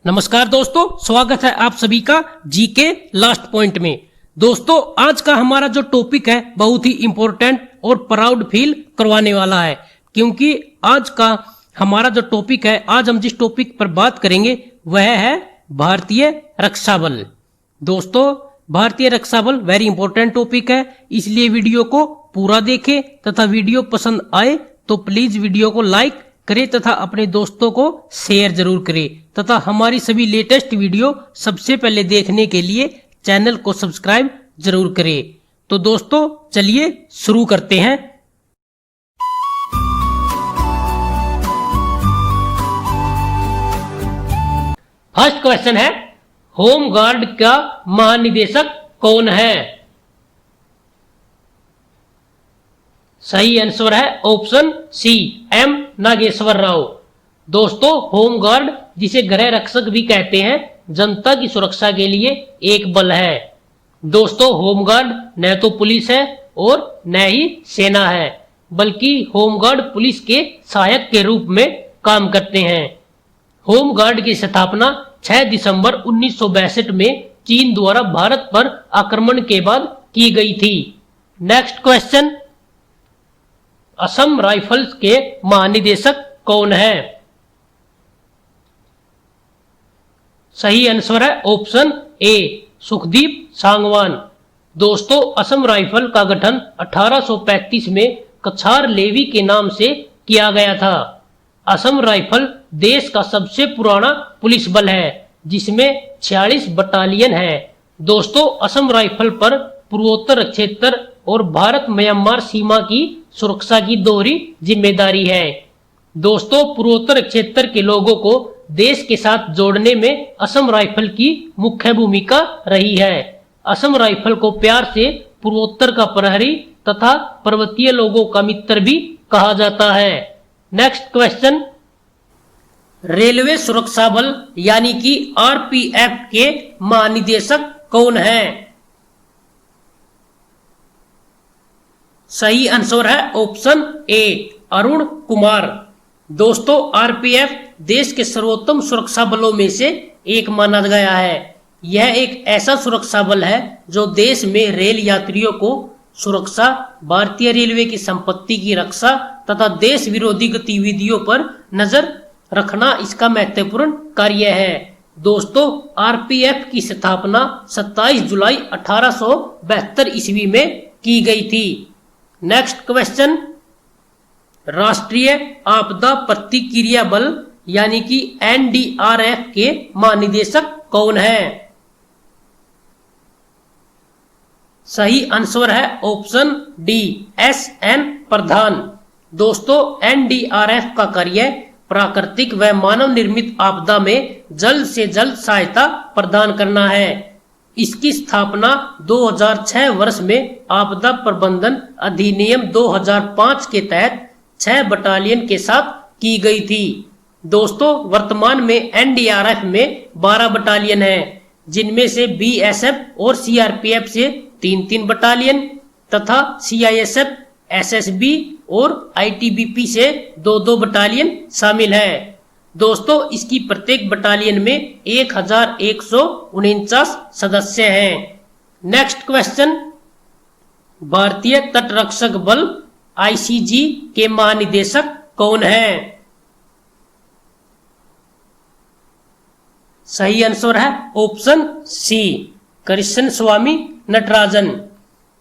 नमस्कार दोस्तों, स्वागत है आप सभी का जीके लास्ट पॉइंट में। दोस्तों, आज का हमारा जो टॉपिक है बहुत ही इंपॉर्टेंट और प्राउड फील करवाने वाला है, क्योंकि आज का हमारा जो टॉपिक है, आज हम जिस टॉपिक पर बात करेंगे वह है भारतीय रक्षा बल। दोस्तों, भारतीय रक्षा बल वेरी इंपॉर्टेंट टॉपिक है, इसलिए वीडियो को पूरा देखें तथा वीडियो पसंद आए तो प्लीज वीडियो को लाइक करें तथा अपने दोस्तों को शेयर जरूर करें तथा हमारी सभी लेटेस्ट वीडियो सबसे पहले देखने के लिए चैनल को सब्सक्राइब जरूर करें। तो दोस्तों, चलिए शुरू करते हैं। फर्स्ट क्वेश्चन है, होम गार्ड का महानिदेशक कौन है? सही आंसर है option C, M Nageshwar Rao. दोस्तों, होम गार्ड जिसे गृह रक्षक भी कहते हैं, जनता की सुरक्षा के लिए एक बल है। दोस्तों, होम गार्ड न तो पुलिस है और न ही सेना है, बल्कि होम गार्ड पुलिस के सहायक के रूप में काम करते हैं। होम गार्ड की स्थापना 6 दिसंबर 1962 में चीन द्वारा भारत पर आक्रमण के बाद की गई थी। नेक्स्ट क्वेश्चन, असम राइफल्स के महानिदेशक कौन है? सही आंसर है ऑप्शन ए, सुखदीप सांगवान। दोस्तों, असम राइफल का गठन 1835 में कछार लेवी के नाम से किया गया था। असम राइफल देश का सबसे पुराना पुलिस बल है, जिसमें 46 बटालियन है। दोस्तों, असम राइफल पर पूर्वोत्तर क्षेत्र और भारत म्यांमार सीमा की सुरक्षा की दोहरी जिम्मेदारी है। दोस्तों, पूर्वोत्तर क्षेत्र के लोगों को देश के साथ जोड़ने में असम राइफल की मुख्य भूमिका रही है। असम राइफल को प्यार से पूर्वोत्तर का प्रहरी तथा पर्वतीय लोगों का मित्र भी कहा जाता है। नेक्स्ट क्वेश्चन, रेलवे सुरक्षा बल यानी कि आरपीएफ के महानिदेशक कौन है? सही आंसर है ऑप्शन ए, अरुण कुमार। दोस्तों, आरपीएफ देश के सर्वोत्तम सुरक्षा बलों में से एक माना गया है। यह एक ऐसा सुरक्षा बल है जो देश में रेल यात्रियों को सुरक्षा, भारतीय रेलवे की संपत्ति की रक्षा तथा देश विरोधी गतिविधियों पर नजर रखना इसका महत्वपूर्ण कार्य है। दोस्तों, आरपीएफ की स्थापना 27 जुलाई 1872 ईस्वी में की गई थी। नेक्स्ट क्वेश्चन, राष्ट्रीय आपदा प्रतिक्रिया बल यानी कि एनडीआरएफ के महानिदेशक कौन है? सही आंसर है ऑप्शन डी, एसएन प्रधान। दोस्तों, एनडीआरएफ का कार्य प्राकृतिक व मानव निर्मित आपदा में जल्द से जल्द सहायता प्रदान करना है। इसकी स्थापना 2006 वर्ष में आपदा प्रबंधन अधिनियम 2005 के तहत 6 बटालियन के साथ की गई थी। दोस्तों, वर्तमान में एनडीआरएफ में 12 बटालियन हैं, जिनमें से बीएसएफ और सीआरपीएफ से 3-3 बटालियन तथा सीआईएसएफ, एसएसबी और आईटीबीपी से 2-2 बटालियन शामिल है। दोस्तों, इसकी प्रत्येक बटालियन में 1149 सदस्य हैं। नेक्स्ट क्वेश्चन, भारतीय तटरक्षक बल आईसीजी के महानिदेशक कौन है? सही आंसर है ऑप्शन सी, कृष्ण स्वामी नटराजन।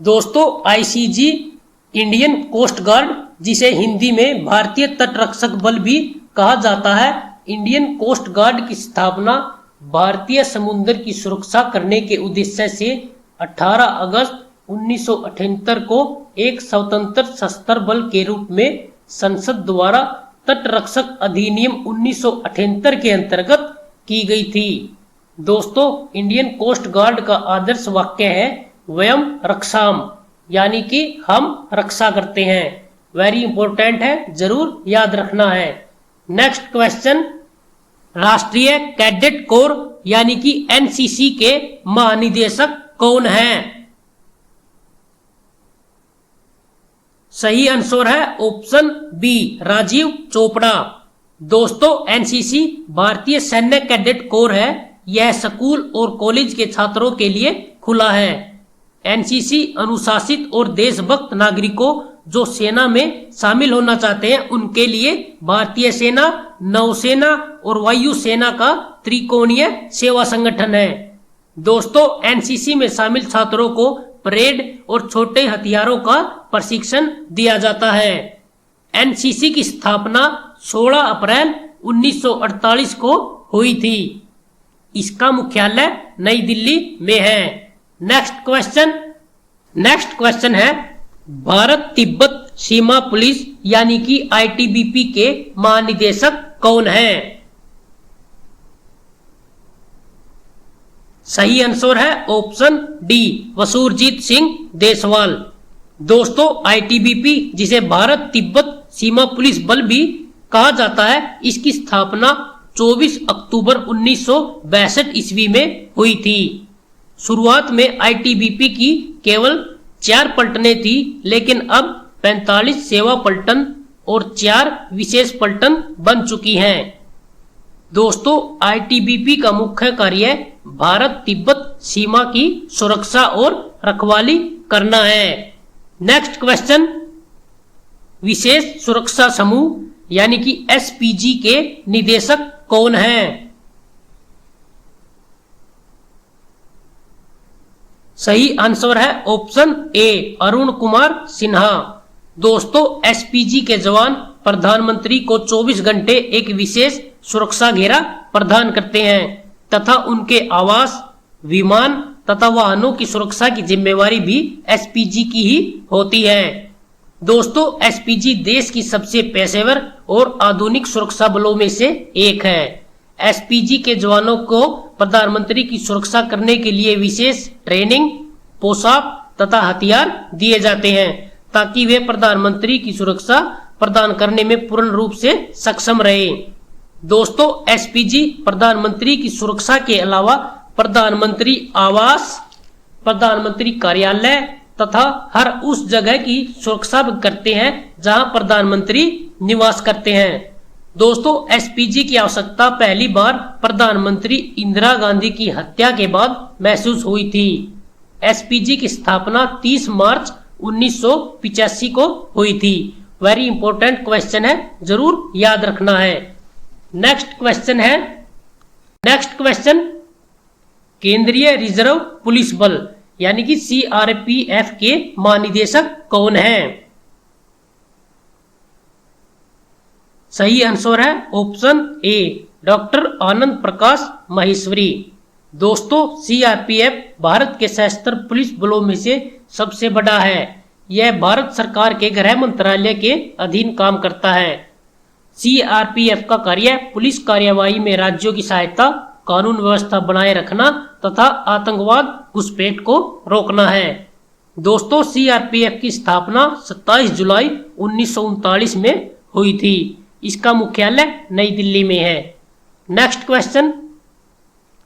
दोस्तों, आईसीजी इंडियन कोस्ट गार्ड, जिसे हिंदी में भारतीय तटरक्षक बल भी कहा जाता है, इंडियन कोस्ट गार्ड की स्थापना भारतीय समुद्र की सुरक्षा करने के उद्देश्य से 18 अगस्त 1978 को एक स्वतंत्र सशस्त्र बल के रूप में संसद द्वारा तटरक्षक अधिनियम 1978 के अंतर्गत की गई थी। दोस्तों, इंडियन कोस्ट गार्ड का आदर्श वाक्य है वयम रक्षाम, यानी कि हम रक्षा करते हैं। वेरी इंपॉर्टेंट है, जरूर याद रखना है। नेक्स्ट क्वेश्चन, राष्ट्रीय कैडेट कोर यानी कि एनसीसी के महानिदेशक कौन है? सही आंसर है ऑप्शन बी, राजीव चोपड़ा। दोस्तों एनसीसी भारतीय सैन्य कैडेट कोर है। यह स्कूल और कॉलेज के छात्रों के लिए खुला है। एनसीसी अनुशासित और देशभक्त नागरिकों जो सेना में शामिल होना चाहते हैं उनके लिए भारतीय सेना, नौसेना और वायु सेना का त्रिकोणीय सेवा संगठन है। दोस्तों एनसीसी में शामिल छात्रों को परेड और छोटे हथियारों का प्रशिक्षण दिया जाता है। एनसीसी की स्थापना 16 अप्रैल 1948 को हुई थी। इसका मुख्यालय नई दिल्ली में है। नेक्स्ट क्वेश्चन है भारत तिब्बत सीमा पुलिस यानी कि आईटीबीपी के महानिदेशक कौन है? सही आंसर है ऑप्शन डी वसूरजीत सिंह देसवाल। दोस्तों आईटीबीपी जिसे भारत तिब्बत सीमा पुलिस बल भी कहा जाता है, इसकी स्थापना 24 अक्टूबर 1962 ईस्वी में हुई थी। शुरुआत में आईटीबीपी की केवल 4 पलटनें थी, लेकिन अब 45 सेवा पलटन और 4 विशेष पलटन बन चुकी हैं। दोस्तों आईटीबीपी का मुख्य कार्य भारत तिब्बत सीमा की सुरक्षा और रखवाली करना है। नेक्स्ट क्वेश्चन, विशेष सुरक्षा समूह यानी कि एसपीजी के निदेशक कौन हैं? सही आंसर है ऑप्शन ए अरुण कुमार सिन्हा। दोस्तों एसपीजी के जवान प्रधानमंत्री को 24 घंटे एक विशेष सुरक्षा घेरा प्रदान करते हैं तथा उनके आवास, विमान तथा वाहनों की सुरक्षा की जिम्मेवारी भी एसपीजी की ही होती है। दोस्तों एसपीजी देश की सबसे पेशेवर और आधुनिक सुरक्षा बलों में से एक है। एसपीजी के जवानों को प्रधानमंत्री की सुरक्षा करने के लिए विशेष ट्रेनिंग, पोशाक तथा हथियार दिए जाते हैं ताकि वे प्रधानमंत्री की सुरक्षा प्रदान करने में पूर्ण रूप से सक्षम रहे। दोस्तों एसपीजी प्रधानमंत्री की सुरक्षा के अलावा प्रधानमंत्री आवास, प्रधानमंत्री कार्यालय तथा हर उस जगह की सुरक्षा करते हैं जहां प्रधानमंत्री निवास करते हैं। दोस्तों एसपीजी की आवश्यकता पहली बार प्रधानमंत्री इंदिरा गांधी की हत्या के बाद महसूस हुई थी। एसपीजी की स्थापना 30 मार्च 1985 को हुई थी। वेरी इंपॉर्टेंट क्वेश्चन है, जरूर याद रखना है। नेक्स्ट क्वेश्चन केंद्रीय रिजर्व पुलिस बल यानी कि सीआरपीएफ के महानिदेशक कौन हैं? सही आंसर है option A doctor Anand Prakash Maheshwari. दोस्तों सीआरपीएफ भारत के सशस्त्र पुलिस बलों में से सबसे बड़ा है। यह भारत सरकार के गृह मंत्रालय के अधीन काम करता है। सीआरपीएफ का कार्य पुलिस कार्यवाही में राज्यों की सहायता, कानून व्यवस्था बनाए रखना तथा आतंकवाद घुसपैठ को रोकना है। दोस्तों सीआरपीएफ की स्थापना 27 जुलाई 1939 में हुई थी। इसका मुख्यालय नई दिल्ली में है। नेक्स्ट क्वेश्चन,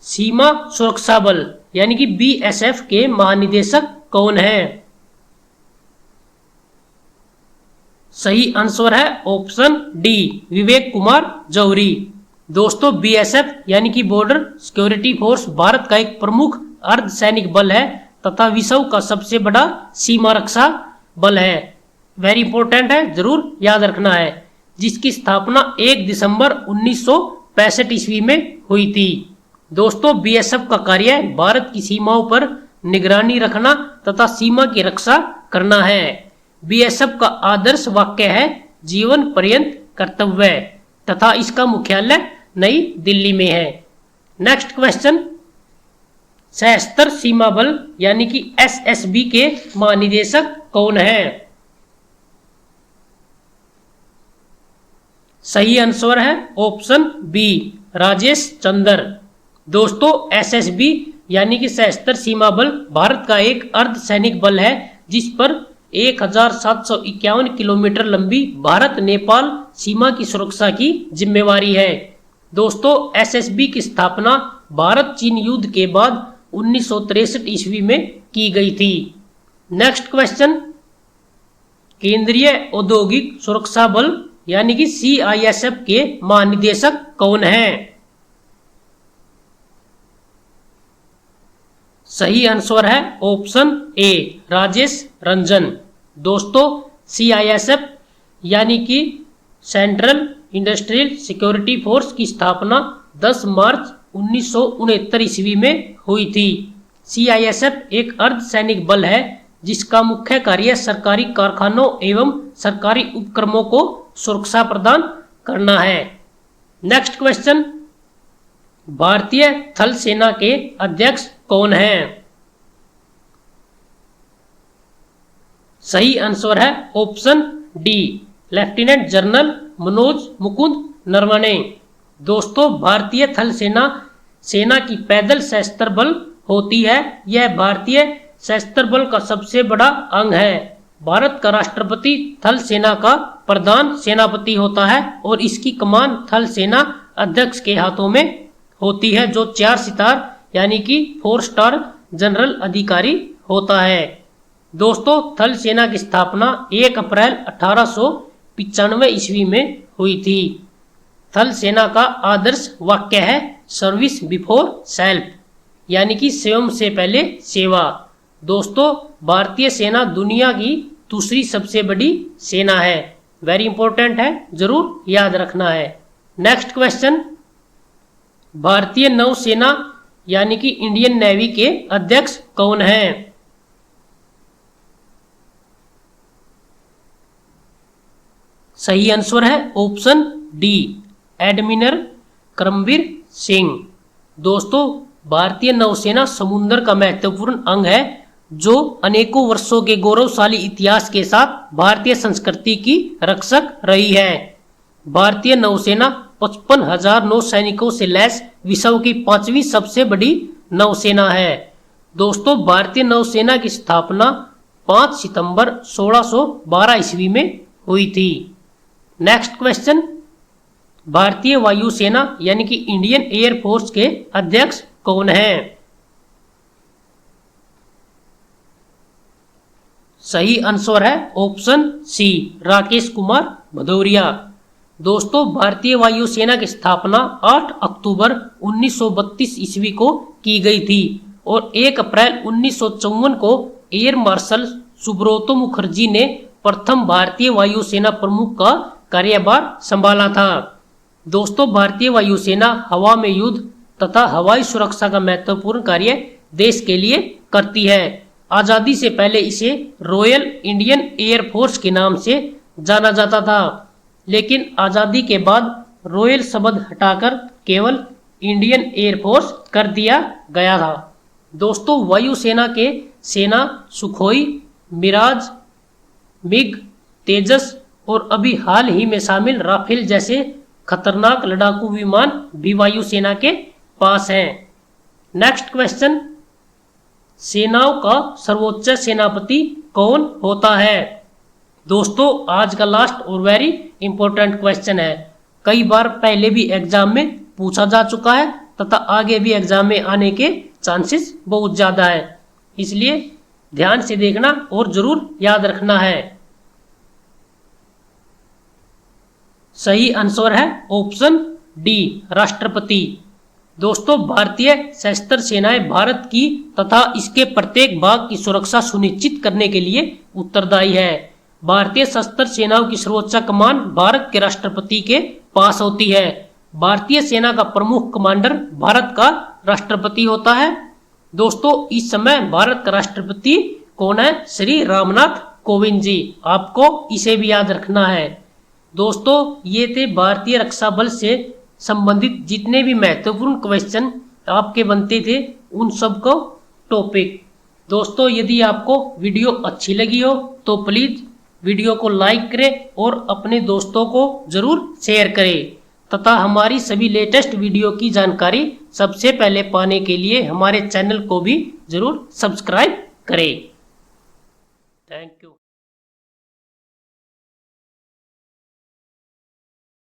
सीमा सुरक्षा बल यानी कि बीएसएफ के महानिदेशक कौन है? सही आंसर है ऑप्शन डी विवेक कुमार जौहरी। दोस्तों बीएसएफ यानी कि बॉर्डर सिक्योरिटी फोर्स भारत का एक प्रमुख अर्धसैनिक बल है तथा विश्व का सबसे बड़ा सीमा रक्षा बल है। वेरी इंपॉर्टेंट है, जरूर याद रखना है। जिसकी स्थापना 1 दिसंबर 1965 ईस्वी में हुई थी। दोस्तों बीएसएफ का कार्य भारत की सीमाओं पर निगरानी रखना तथा सीमा की रक्षा करना है। बीएसएफ का आदर्श वाक्य है जीवन पर्यंत कर्तव्य तथा इसका मुख्यालय नई दिल्ली में है। नेक्स्ट क्वेश्चन, सशस्त्र सीमा बल यानी कि एसएसबी के महानिदेशक कौन है? सही आंसर है ऑप्शन बी राजेश चंद्र। दोस्तों एसएसबी यानी कि सशस्त्र सीमा बल भारत का एक अर्धसैनिक बल है जिस पर 1751 किलोमीटर लंबी भारत नेपाल सीमा की सुरक्षा की जिम्मेवारी है। दोस्तों एसएसबी की स्थापना भारत चीन युद्ध के बाद 1963 ईस्वी में की गई थी। नेक्स्ट क्वेश्चन, केंद्रीय औद्योगिक सुरक्षा बल यानी कि CISF के महानिदेशक कौन हैं? सही आंसर है ऑप्शन ए राजेश रंजन। दोस्तों CISF यानी कि सेंट्रल इंडस्ट्रियल सिक्योरिटी फोर्स की स्थापना 10 मार्च 1969 ईस्वी में हुई थी। CISF एक अर्धसैनिक बल है जिसका मुख्य कार्य सरकारी कारखानों एवं सरकारी उपक्रमों को सुरक्षा प्रदान करना है। नेक्स्ट क्वेश्चन, भारतीय थल सेना के अध्यक्ष कौन हैं? सही आंसर है option D lieutenant general Manoj Mukund Naravane. दोस्तों भारतीय थल सेना की पैदल सशस्त्र बल होती है। यह भारतीय सशस्त्र बल का सबसे बड़ा अंग है। भारत का राष्ट्रपति थल सेना का प्रधान सेनापति होता है और इसकी कमान थल सेना अध्यक्ष के हाथों में होती है, जो 4 सितार यानी कि 4 स्टार जनरल अधिकारी होता है। दोस्तों थल सेना की स्थापना 1 अप्रैल 1895 ईस्वी में हुई थी। थल सेना का आदर्श वाक्य है सर्विस बिफोर सेल्फ, यानी कि स्वयं से पहले सेवा। दोस्तों भारतीय सेना दुनिया की दूसरी सबसे बड़ी सेना है। वेरी इंपॉर्टेंट है, जरूर याद रखना है। नेक्स्ट क्वेश्चन, भारतीय नौसेना यानी कि इंडियन नेवी के अध्यक्ष कौन हैं? सही आंसर है option D admiral Karambir Singh. दोस्तों भारतीय नौसेना समुद्र का महत्वपूर्ण अंग है जो अनेकों वर्षों के गौरवशाली इतिहास के साथ भारतीय संस्कृति की रक्षक रही है। भारतीय नौसेना 55,000 नौसैनिकों से लैस विश्व की 5वीं सबसे बड़ी नौसेना है। दोस्तों भारतीय नौसेना की स्थापना 5 सितंबर 1612 ईस्वी में हुई थी। नेक्स्ट क्वेश्चन, भारतीय वायुसेना यानी कि इंडियन एयर फोर्स के अध्यक्ष कौन हैं? सही आंसर है ऑप्शन सी राकेश कुमार भदौरिया। दोस्तों भारतीय वायुसेना की स्थापना 8 अक्टूबर 1932 ईस्वी को की गई थी और 1 अप्रैल 1954 को एयर मार्शल सुब्रतो मुखर्जी ने प्रथम भारतीय वायुसेना प्रमुख का कार्यभार संभाला था। दोस्तों भारतीय वायुसेना हवा में युद्ध तथा हवाई सुरक्षा का महत्वपूर्ण कार्य देश के लिए करती है। आजादी से पहले इसे रॉयल इंडियन एयर फोर्स के नाम से जाना जाता था, लेकिन आजादी के बाद रॉयल शब्द हटाकर केवल इंडियन एयर फोर्स कर दिया गया था। दोस्तों वायुसेना के सेना सुखोई, मिराज, मिग, तेजस और अभी हाल ही में शामिल राफेल जैसे खतरनाक लड़ाकू विमान भी वायुसेना के पास हैं। नेक्स्ट क्वेश्चन, सेनाओं का सर्वोच्च सेनापति कौन होता है? दोस्तों आज का लास्ट और वेरी इंपॉर्टेंट क्वेश्चन है। कई बार पहले भी एग्जाम में पूछा जा चुका है तथा आगे भी एग्जाम में आने के चांसेस बहुत ज्यादा है, इसलिए ध्यान से देखना और जरूर याद रखना है। सही आंसर है ऑप्शन डी राष्ट्रपति। दोस्तों भारतीय सशस्त्र सेनाएं भारत की तथा इसके प्रत्येक भाग की सुरक्षा सुनिश्चित करने के लिए उत्तरदायी है। भारतीय सशस्त्र सेनाओं की सर्वोच्च कमान भारत के राष्ट्रपति के पास होती है। भारतीय सेना का प्रमुख कमांडर भारत का राष्ट्रपति होता है। दोस्तों इस समय भारत का राष्ट्रपति कौन है? श्री रामनाथ कोविंद जी। आपको इसे भी याद रखना है। दोस्तों ये थे भारतीय रक्षा बल से संबंधित जितने भी महत्वपूर्ण क्वेश्चन आपके बनते थे उन सब को टॉपिक। दोस्तों यदि आपको वीडियो अच्छी लगी हो तो प्लीज वीडियो को लाइक करें और अपने दोस्तों को जरूर शेयर करें तथा हमारी सभी लेटेस्ट वीडियो की जानकारी सबसे पहले पाने के लिए हमारे चैनल को भी जरूर सब्सक्राइब करें। Thank you.